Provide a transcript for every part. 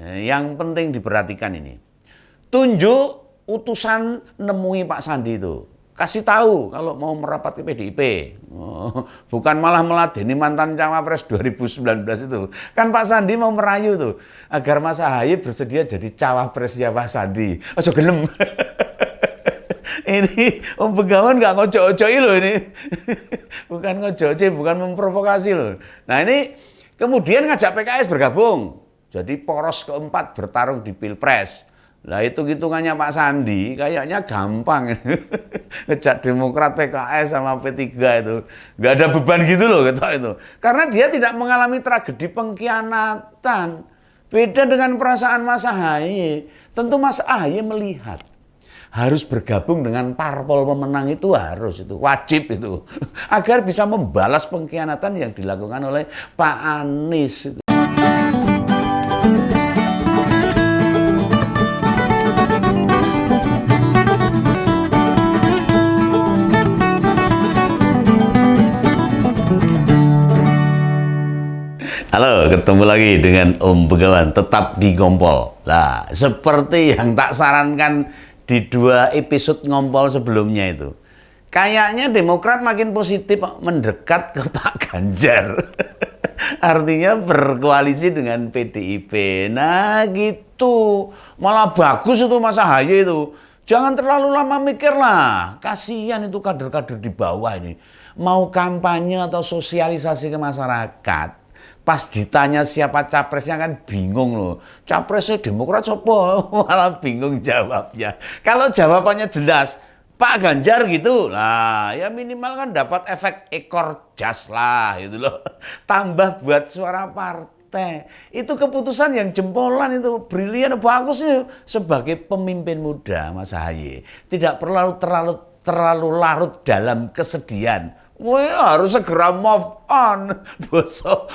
Yang penting diperhatikan ini. Tunjuk utusan nemui Pak Sandi itu. Kasih tahu kalau mau merapat ke PDIP. Bukan malah meladeni mantan Cawapres 2019 itu. Kan Pak Sandi mau merayu tuh. Agar Mas Ahaye bersedia jadi Cawapresnya Pak Sandi. Ojo gelem. Ini Om Begawan nggak ngojo-ojoi loh ini. Bukan ngojo-ojo, bukan memprovokasi loh. Nah ini kemudian ngajak PKS bergabung. Jadi poros keempat bertarung di Pilpres. Nah hitung-hitungannya Pak Sandi kayaknya gampang. Ngejak Demokrat, PKS sama P3 itu. Nggak ada beban gitu loh itu. Karena dia tidak mengalami tragedi pengkhianatan. Beda dengan perasaan Mas Ahaye. Tentu Mas Ahaye melihat harus bergabung dengan parpol pemenang itu harus, itu wajib itu. Agar bisa membalas pengkhianatan yang dilakukan oleh Pak Anies. Halo, ketemu lagi dengan Om Begawan, tetap di Ngompol. Nah, seperti yang tak sarankan di 2 episode Ngompol sebelumnya itu. Kayaknya Demokrat makin positif mendekat ke Pak Ganjar. Artinya berkoalisi dengan PDIP. Nah gitu, malah bagus itu Mas Ahaye itu. Jangan terlalu lama mikir lah. Kasihan itu kader-kader di bawah ini. Mau kampanye atau sosialisasi ke masyarakat. Pas ditanya siapa capresnya kan bingung loh. Capresnya Demokrat siapa? Malah bingung jawabnya. Kalau jawabannya jelas, Pak Ganjar gitu. Nah, ya minimal kan dapat efek ekor jas lah gitu loh. Tambah buat suara partai. Itu keputusan yang jempolan itu. Brilian, bagus itu. Sebagai pemimpin muda Mas Ahaye. Tidak perlu terlalu larut dalam kesedihan. Wah, harus segera move on. Bosok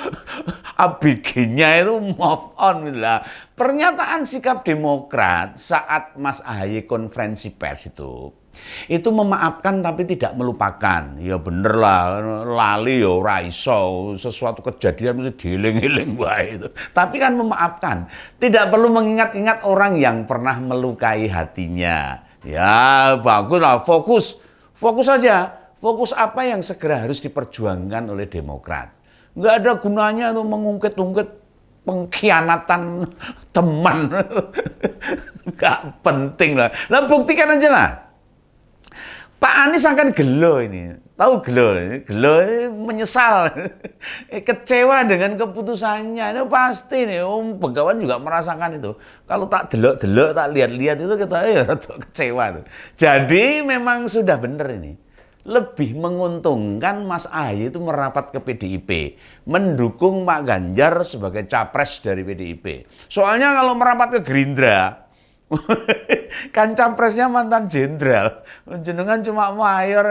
ABG-nya itu move on gitu lah. Pernyataan sikap Demokrat saat Mas Ahaye konferensi pers itu memaafkan tapi tidak melupakan. Ya bener lah, lali ya ora iso, sesuatu kejadian mesti dieling-eling wae itu. Tapi kan memaafkan. Tidak perlu mengingat-ingat orang yang pernah melukai hatinya. Ya bagus lah, fokus saja. Fokus apa yang segera harus diperjuangkan oleh Demokrat. Nggak ada gunanya tuh mengungkit-ungkit pengkhianatan teman. Nggak penting lah. Nah buktikan aja lah. Pak Anies akan gelo ini. Tahu gelo? Gelo menyesal. Kecewa dengan keputusannya. Ini pasti nih. Om Begawan juga merasakan itu. Kalau tak delok-delok, tak lihat-lihat itu kita kecewa tuh. Jadi memang sudah bener ini. Lebih menguntungkan Mas Ahaye itu merapat ke PDIP, mendukung Pak Ganjar sebagai capres dari PDIP. Soalnya kalau merapat ke Gerindra, kan capresnya mantan jenderal, jenengan cuma mayor,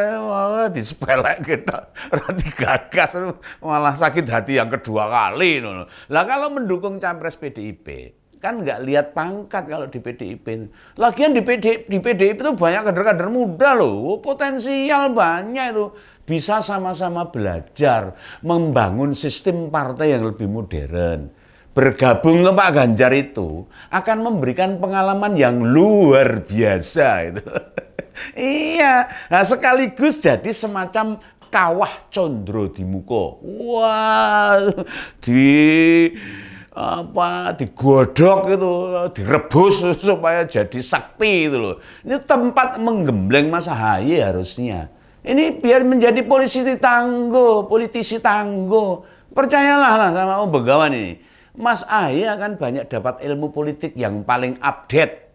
disepelek gitu, rati gagas, malah sakit hati yang kedua kali. Lah kalau mendukung capres PDIP, kan nggak lihat pangkat kalau di PDIP. Lagian di PDIP itu banyak kader-kader muda loh, potensial banyak itu. Bisa sama-sama belajar, membangun sistem partai yang lebih modern. Bergabung ke Pak Ganjar itu akan memberikan pengalaman yang luar biasa itu. Iya, nah, sekaligus jadi semacam kawah condro di muka. Wah, digodok itu, direbus supaya jadi sakti itu loh. Ini tempat menggembleng Mas Ahaye harusnya. Ini biar menjadi politisi tangguh. Percayalah lah sama Om Begawan ini. Mas Ahaye akan banyak dapat ilmu politik yang paling update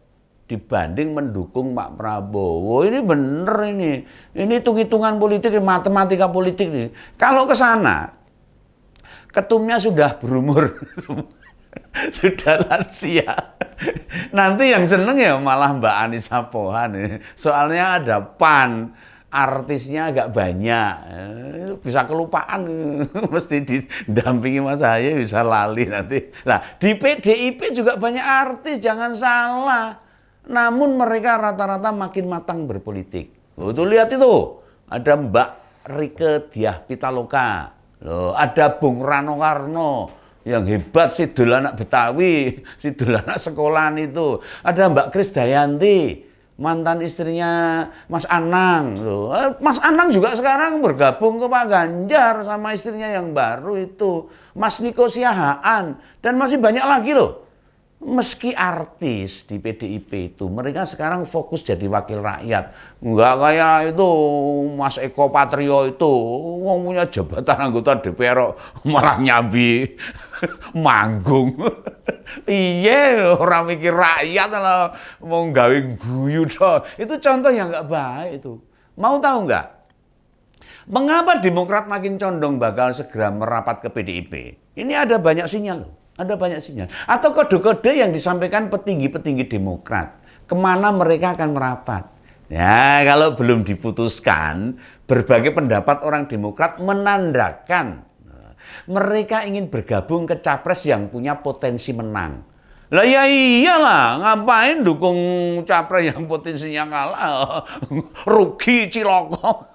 dibanding mendukung Pak Prabowo. Ini bener ini. Ini hitung-hitungan politik, matematika politik nih. Kalau ke sana ketumnya sudah berumur, sudah lansia. Nanti yang seneng ya malah Mbak Anissa Pohan. Soalnya ada PAN, artisnya agak banyak. Bisa kelupaan, mesti didampingi Mas Ahaye bisa lali nanti. Nah, di PDIP juga banyak artis, jangan salah. Namun mereka rata-rata makin matang berpolitik. Tuh lihat itu, ada Mbak Rieke Diah Pitaloka. Loh, ada Bung Rano Karno, yang hebat Sidul anak Betawi, Sidul anak sekolahan itu. Ada Mbak Krisdayanti, mantan istrinya Mas Anang loh. Mas Anang juga sekarang bergabung ke Pak Ganjar sama istrinya yang baru itu, Mas Niko Siahaan, dan masih banyak lagi loh. Meski artis di PDIP itu, mereka sekarang fokus jadi wakil rakyat. Enggak kayak itu Mas Eko Patrio itu, wong punya jabatan anggota DPR malah nyambi manggung. Iya, orang mikir rakyat lah, mau gawe guyu toh. Itu contoh yang nggak baik itu. Mau tahu nggak? Mengapa Demokrat makin condong bakal segera merapat ke PDIP? Ini ada banyak sinyal loh. Ada banyak sinyal. Atau kode-kode yang disampaikan petinggi-petinggi Demokrat. Kemana mereka akan merapat. Ya, kalau belum diputuskan, berbagai pendapat orang Demokrat menandakan mereka ingin bergabung ke capres yang punya potensi menang. Lah ya iyalah, ngapain dukung capres yang potensinya kalah? Rugi ciloko.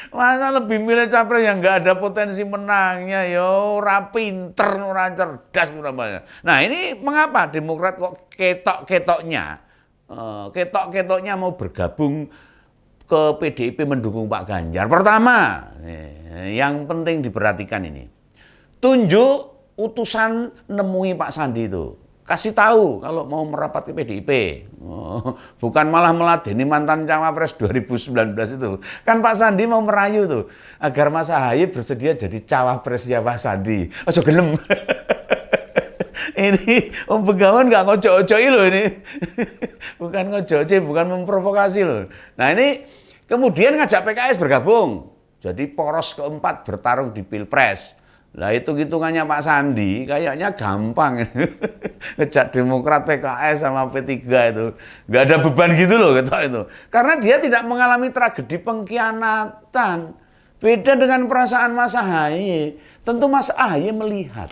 Masa lebih milih capres yang nggak ada potensi menangnya, yo ora pinter, ora cerdas namanya. Nah ini mengapa Demokrat kok ketok-ketoknya mau bergabung ke PDIP mendukung Pak Ganjar. Pertama, yang penting diperhatikan ini, tunjuk utusan nemui Pak Sandi itu. Kasih tahu kalau mau merapat ke PDIP. Bukan malah meladeni mantan Cawapres 2019 itu. Kan Pak Sandi mau merayu tuh agar Mas Ahaye bersedia jadi Cawapresnya Pak Sandi. Ojo gelem. Ini Om Begawan nggak ngojo-ojoi loh ini. Bukan ngojo-ojo, bukan memprovokasi loh. Nah ini kemudian ngajak PKS bergabung. Jadi poros keempat bertarung di Pilpres. Lah hitung-hitungannya Pak Sandi kayaknya gampang. Ngejak Demokrat, PKS sama P3 itu. Nggak ada beban gitu loh itu. Karena dia tidak mengalami tragedi pengkhianatan. Beda dengan perasaan Mas Ahaye. Tentu Mas Ahaye melihat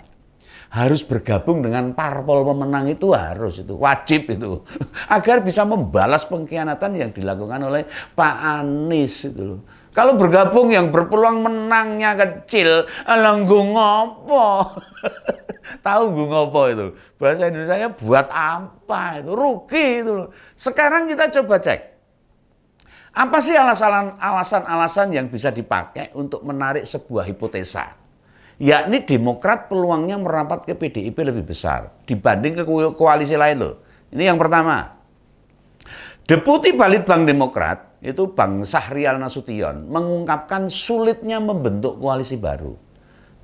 harus bergabung dengan parpol pemenang itu harus, itu wajib itu. Agar bisa membalas pengkhianatan yang dilakukan oleh Pak Anies itu loh. Kalau bergabung yang berpeluang menangnya kecil, nggo ngopo? Tahu nggo ngopo itu? Bahasa Indonesia buat apa itu? Rugi itu loh. Sekarang kita coba cek. Apa sih alasan-alasan yang bisa dipakai untuk menarik sebuah hipotesa? Yakni Demokrat peluangnya merapat ke PDIP lebih besar dibanding ke koalisi lain loh. Ini yang pertama. Deputi Balitbang Demokrat itu Bang Syahrial Nasution mengungkapkan sulitnya membentuk koalisi baru.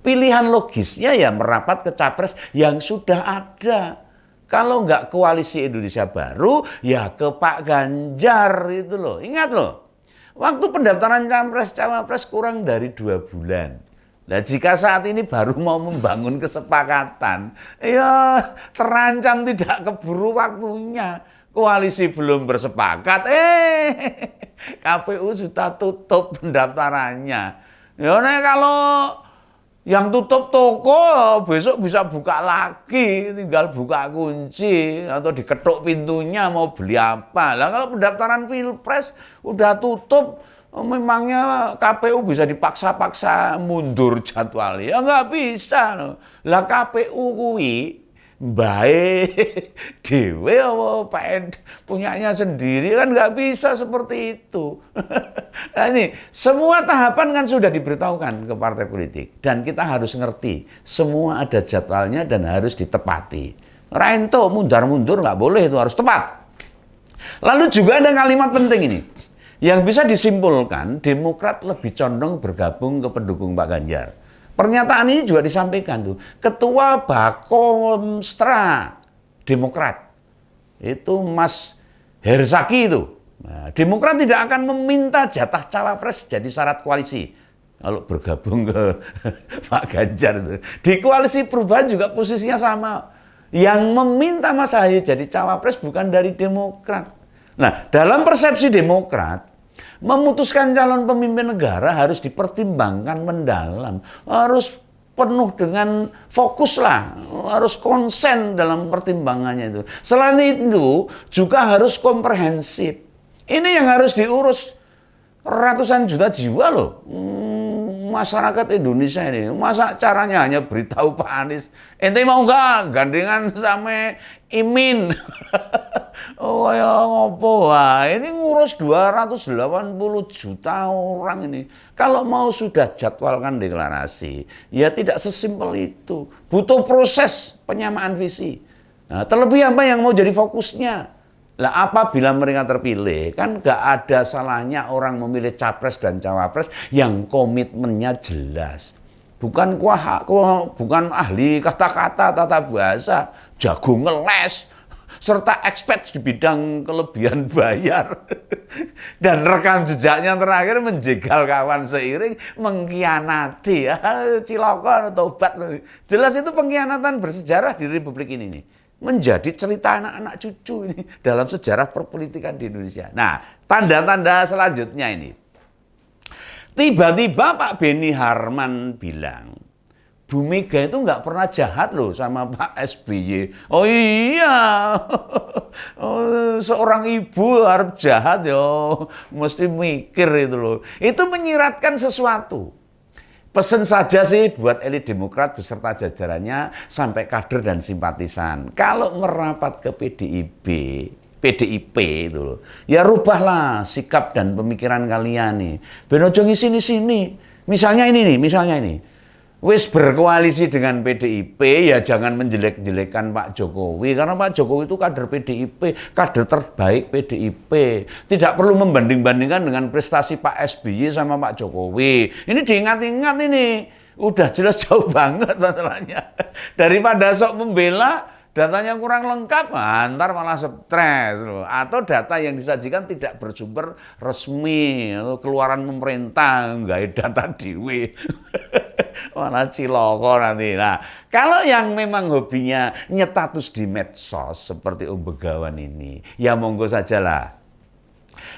Pilihan logisnya ya merapat ke capres yang sudah ada. Kalau nggak koalisi Indonesia Baru, ya ke Pak Ganjar itu loh. Ingat loh, waktu pendaftaran capres-cawapres kurang dari 2 bulan. Nah, jika saat ini baru mau membangun kesepakatan, ya terancam tidak keburu waktunya. Koalisi belum bersepakat, KPU sudah tutup pendaftarannya. Ya, nah kalau yang tutup toko besok bisa buka lagi, tinggal buka kunci atau diketuk pintunya mau beli apa. Lah kalau pendaftaran Pilpres udah tutup, memangnya KPU bisa dipaksa-paksa mundur jadwal? Ya nggak bisa. Lah KPU kuwi baik dewe punyanya sendiri kan nggak bisa seperti itu. Nah ini semua tahapan kan sudah diberitahukan ke partai politik dan kita harus ngerti semua ada jadwalnya dan harus ditepati. Rento mundur nggak boleh, itu harus tepat. Lalu juga ada kalimat penting ini yang bisa disimpulkan Demokrat lebih condong bergabung ke pendukung Pak Ganjar. Pernyataan ini juga disampaikan tuh Ketua Bakomstra Demokrat itu Mas Herzaki itu. Nah, Demokrat tidak akan meminta jatah cawapres jadi syarat koalisi kalau bergabung ke Pak Ganjar itu. Di koalisi perubahan juga posisinya sama. Yang meminta Mas Ahaye jadi cawapres bukan dari Demokrat. Nah, dalam persepsi Demokrat, memutuskan calon pemimpin negara harus dipertimbangkan mendalam, harus penuh dengan fokus lah, harus konsen dalam pertimbangannya itu. Selain itu juga harus komprehensif. Ini yang harus diurus ratusan juta jiwa loh. masyarakat Indonesia ini, masa caranya hanya beritahu Pak Anies, ente mau nggak gandengan sama Imin? Oh ya ngopo, wah ini ngurus 280 juta orang ini. Kalau mau sudah jadwalkan deklarasi, ya tidak sesimpel itu. Butuh proses penyamaan visi. Nah, terlebih apa yang mau jadi fokusnya? Lah apabila mereka terpilih, kan gak ada salahnya orang memilih capres dan cawapres yang komitmennya jelas. Bukan bukan ahli kata-kata, tata bahasa, jago ngeles, serta expert di bidang kelebihan bayar. Dan rekam jejaknya terakhir menjegal kawan seiring, mengkhianati. Cilaka, tobat. Jelas itu pengkhianatan bersejarah di Republik ini nih. Menjadi cerita anak-anak cucu ini dalam sejarah perpolitikan di Indonesia. Nah, tanda-tanda selanjutnya ini. Tiba-tiba Pak Beni Harman bilang, Bu Mega itu nggak pernah jahat loh sama Pak SBY. Oh iya, oh, seorang ibu harus jahat ya, mesti mikir itu loh. Itu menyiratkan sesuatu. Pesen saja sih buat elit Demokrat beserta jajarannya sampai kader dan simpatisan. Kalau merapat ke PDIP itu loh, ya rubahlah sikap dan pemikiran kalian nih. Ben ojo sini. Misalnya ini. Wis berkoalisi dengan PDIP, ya jangan menjelek-jelekan Pak Jokowi. Karena Pak Jokowi itu kader PDIP, kader terbaik PDIP. Tidak perlu membanding-bandingkan dengan prestasi Pak SBY sama Pak Jokowi. Ini diingat-ingat ini. Udah jelas jauh banget masalahnya. Daripada sok membela, datanya kurang lengkap, ntar malah stres loh. Atau data yang disajikan tidak bersumber resmi, atau keluaran pemerintah, nggak data dewe. Malah ciloko nanti. Nah, kalau yang memang hobinya nyetatus di medsos seperti Om Begawan ini, ya monggo sajalah.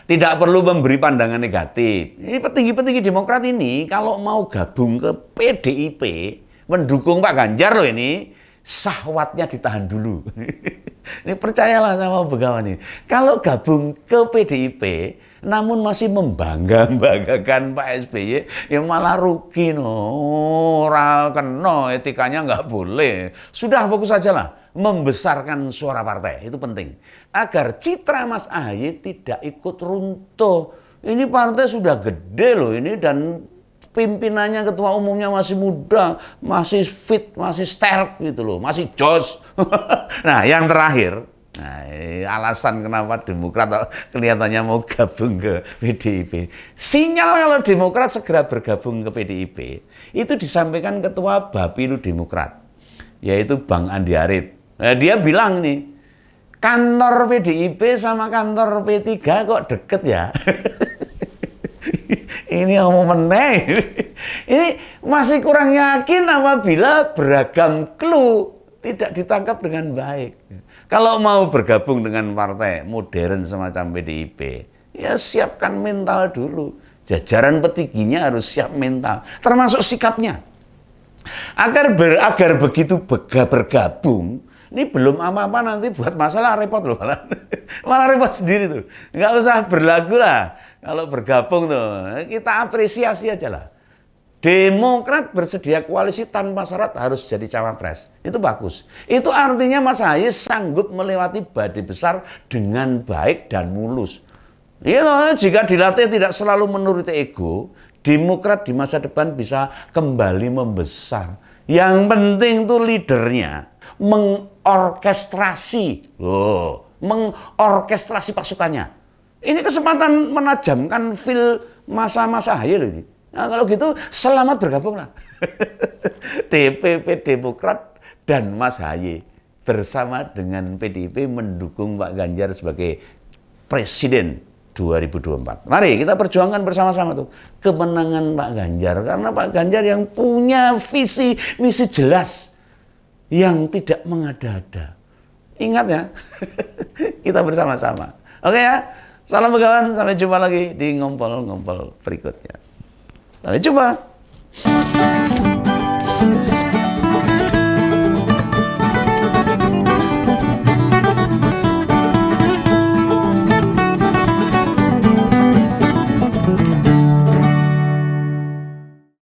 Tidak perlu memberi pandangan negatif. Ini petinggi-petinggi Demokrat ini kalau mau gabung ke PDIP, mendukung Pak Ganjar loh ini, syahwatnya ditahan dulu. Ini percayalah sama Begawan ini. Kalau gabung ke PDIP, namun masih membangga-banggakan Pak SBY, ya malah rugi no. Ora kena, etikanya nggak boleh. Sudah fokus saja lah, membesarkan suara partai, itu penting. Agar citra Mas AHY tidak ikut runtuh. Ini partai sudah gede loh ini, dan pimpinannya, ketua umumnya masih muda, masih fit, masih sterk gitu loh, masih jos. Nah, yang terakhir, nah, alasan kenapa Demokrat kelihatannya mau gabung ke PDIP. Sinyal kalau Demokrat segera bergabung ke PDIP, itu disampaikan Ketua Bapilu Demokrat, yaitu Bang Andi Arief. Nah, dia bilang nih, kantor PDIP sama kantor P3 kok deket ya? Ini yang mau meneh. Ini masih kurang yakin apabila beragam clue tidak ditangkap dengan baik. Kalau mau bergabung dengan partai modern semacam PDIP, ya siapkan mental dulu. Jajaran petingginya harus siap mental, termasuk sikapnya. Agar begitu bergabung, ini belum apa-apa nanti buat masalah repot loh. Malah repot sendiri tuh. Nggak usah berlagu lah. Kalau bergabung tuh, kita apresiasi aja lah. Demokrat bersedia koalisi tanpa syarat harus jadi cawapres. Itu bagus. Itu artinya Mas AHY sanggup melewati badai besar dengan baik dan mulus. Jika dilatih tidak selalu menuruti ego, Demokrat di masa depan bisa kembali membesar. Yang penting tuh leadernya mengorkestrasi pasukannya. Ini kesempatan menajamkan feel masa-masa AHY loh ini. Nah, kalau gitu selamat bergabung lah. DPP Demokrat dan Mas AHY bersama dengan PDIP mendukung Pak Ganjar sebagai Presiden 2024. Mari kita perjuangkan bersama-sama tuh kemenangan Pak Ganjar. Karena Pak Ganjar yang punya visi misi jelas yang tidak mengada-ada. Ingat ya, kita bersama-sama. Oke ya. Salam Begawan, sampai jumpa lagi di ngompol-ngompol berikutnya. Sampai jumpa.